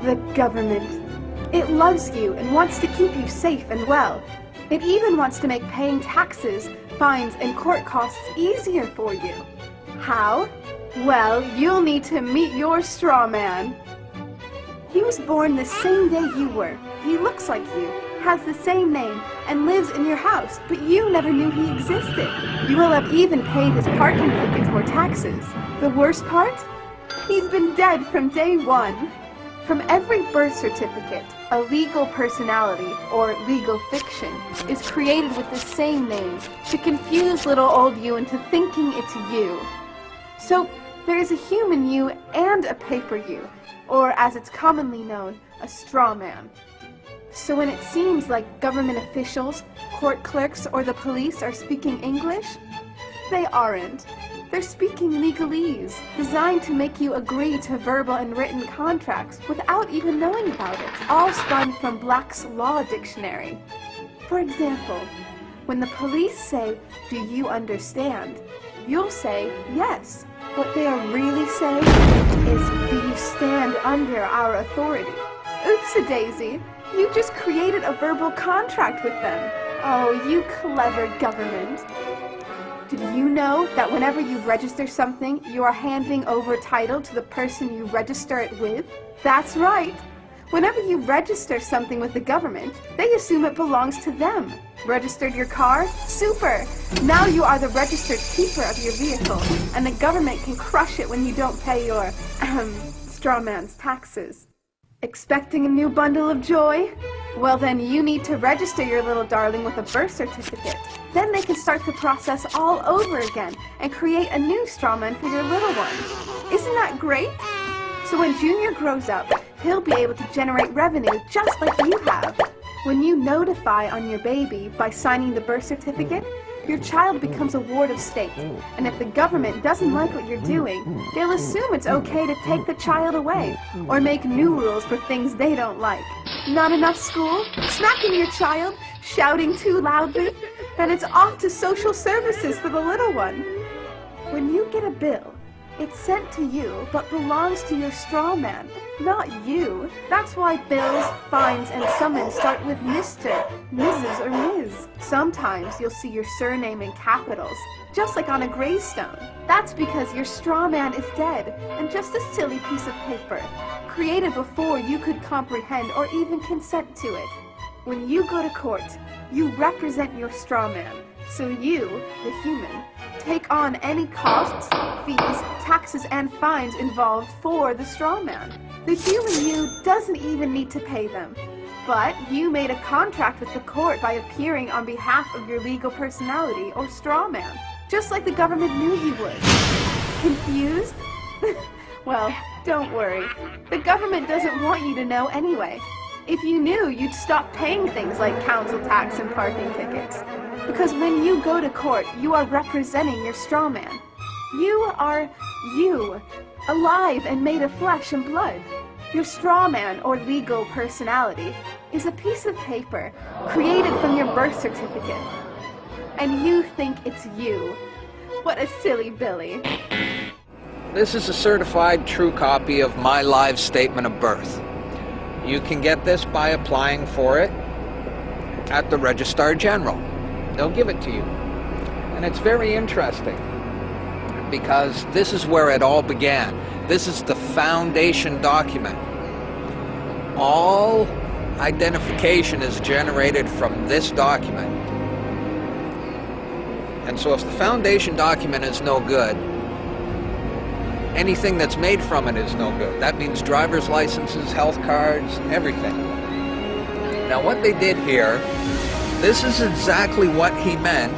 the government. It loves you and wants to keep you safe and well. It even wants to make paying taxes, fines, and court costs easier for you. How? Well, you'll need to meet your straw man. He was born the same day you were. He looks like you, has the same name, and lives in your house, but you never knew he existed. You will have even paid his parking tickets or taxes. The worst part? He's been dead from day one. From every birth certificate, a legal personality, or legal fiction, is created with the same name to confuse little old you into thinking it's you. So, there's a human you and a paper you, or as it's commonly known, a straw man. So when it seems like government officials, court clerks, or the police are speaking English, they aren't. They're speaking legalese, designed to make you agree to verbal and written contracts without even knowing about it, all spun from Black's Law Dictionary. For example, when the police say, "Do you understand?" you'll say, "Yes." What they are really saying is, "Do you stand under our authority?" Oops-a-daisy, you just created a verbal contract with them. Oh, you clever government. Did you know that whenever you register something, you are handing over title to the person you register it with? That's right. Whenever you register something with the government, they assume it belongs to them. Registered your car? Super! Now you are the registered keeper of your vehicle, and the government can crush it when you don't pay your, straw man's taxes. Expecting a new bundle of joy? Well then you need to register your little darling with a birth certificate. Then they can start the process all over again and create a new straw man for your little one. Isn't that great? So when Junior grows up, he'll be able to generate revenue just like you have. When you notify on your baby by signing the birth certificate, your child becomes a ward of state, and if the government doesn't like what you're doing, they'll assume it's okay to take the child away, or make new rules for things they don't like. Not enough school? Smacking your child? Shouting too loudly? And it's off to social services for the little one. When you get a bill, it's sent to you, but belongs to your straw man, not you. That's why bills, fines, and summons start with Mr., Mrs., or Ms. Sometimes you'll see your surname in capitals, just like on a gravestone. That's because your straw man is dead, and just a silly piece of paper, created before you could comprehend or even consent to it. When you go to court, you represent your straw man, so you, the human, take on any costs, fees, taxes, and fines involved for the straw man. The human you doesn't even need to pay them. But you made a contract with the court by appearing on behalf of your legal personality or straw man, just like the government knew you would. Confused? Well, don't worry. The government doesn't want you to know anyway. If you knew, you'd stop paying things like council tax and parking tickets. Because when you go to court, you are representing your straw man. You are you, alive and made of flesh and blood. Your straw man, or legal personality, is a piece of paper created from your birth certificate. And you think it's you. What a silly Billy. This is a certified true copy of my live statement of birth. You can get this by applying for it at the Registrar General. They'll give it to you. And it's very interesting because this is where it all began. This is the foundation document. All identification is generated from this document. And so if the foundation document is no good, anything that's made from it is no good. That means driver's licenses, health cards, everything. Now what they did here, this is exactly what he meant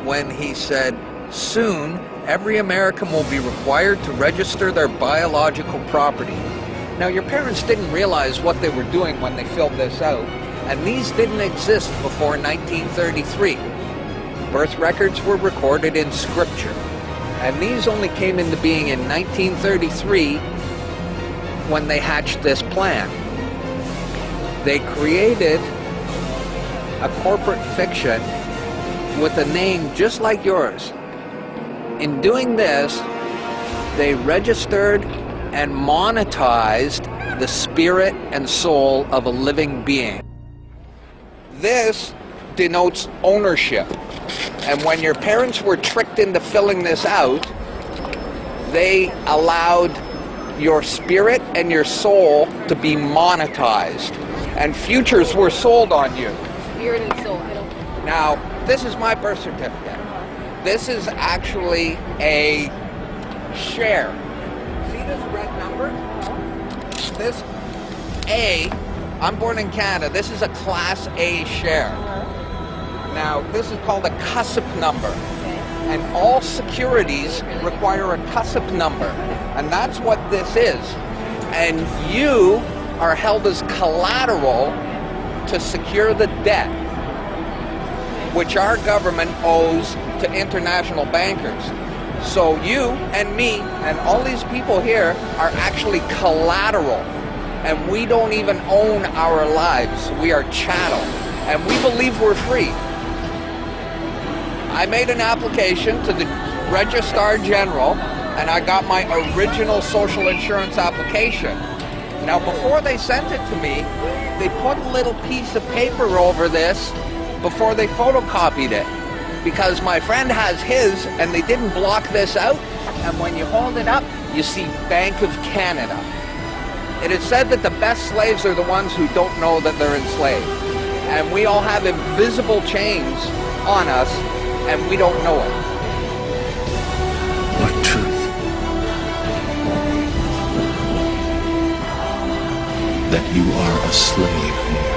when he said, soon every American will be required to register their biological property. Now your parents didn't realize what they were doing when they filled this out, and these didn't exist before 1933. Birth records were recorded in scripture, and these only came into being in 1933 when they hatched this plan. They created a corporate fiction with a name just like yours. In doing this, they registered and monetized the spirit and soul of a living being. This denotes ownership. And when your parents were tricked into filling this out, they allowed your spirit and your soul to be monetized. And futures were sold on you. Spirit and soul. Now, this is my birth certificate. This is actually a share. See this red number? This A, I'm born in Canada, this is a Class A share. Now, this is called a CUSP number. And all securities require a CUSP number. And that's what this is. And you are held as collateral to secure the debt which our government owes to international bankers. So you and me and all these people here are actually collateral. And we don't even own our lives. We are chattel. And we believe we're free. I made an application to the Registrar General, and I got my original social insurance application. Now, before they sent it to me, they put a little piece of paper over this before they photocopied it, because my friend has his, and they didn't block this out, and when you hold it up, you see Bank of Canada. It is said that the best slaves are the ones who don't know that they're enslaved, and we all have invisible chains on us, and we don't know it. What truth? That you are a slave here.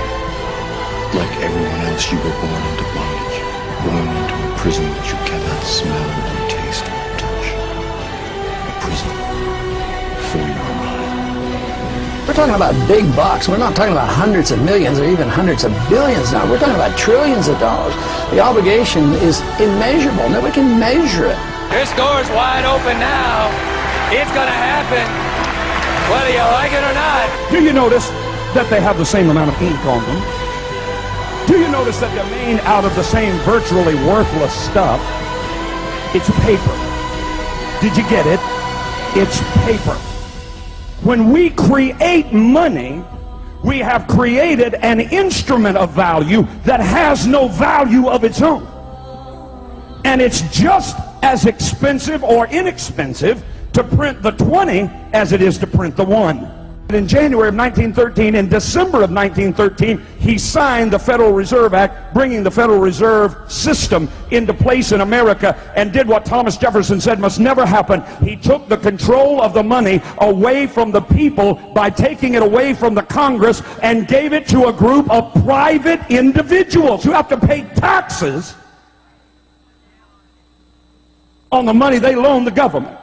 Like everyone else, you were born into bondage, born into a prison that you cannot smell or taste or touch. A prison for your mind. We're talking about big bucks. We're not talking about hundreds of millions or even hundreds of billions now. We're talking about trillions of dollars. The obligation is immeasurable. Nobody can measure it. This door's wide open now. It's gonna happen, whether you like it or not. Do you notice that they have the same amount of ink on them? Do you notice that they're made out of the same virtually worthless stuff? It's paper. Did you get it? It's paper. When we create money, we have created an instrument of value that has no value of its own. And it's just as expensive or inexpensive to print the 20 as it is to print the 1. In January of 1913, in December of 1913, he signed the Federal Reserve Act, bringing the Federal Reserve System into place in America, and did what Thomas Jefferson said must never happen. He took the control of the money away from the people by taking it away from the Congress and gave it to a group of private individuals who have to pay taxes on the money they loan the government.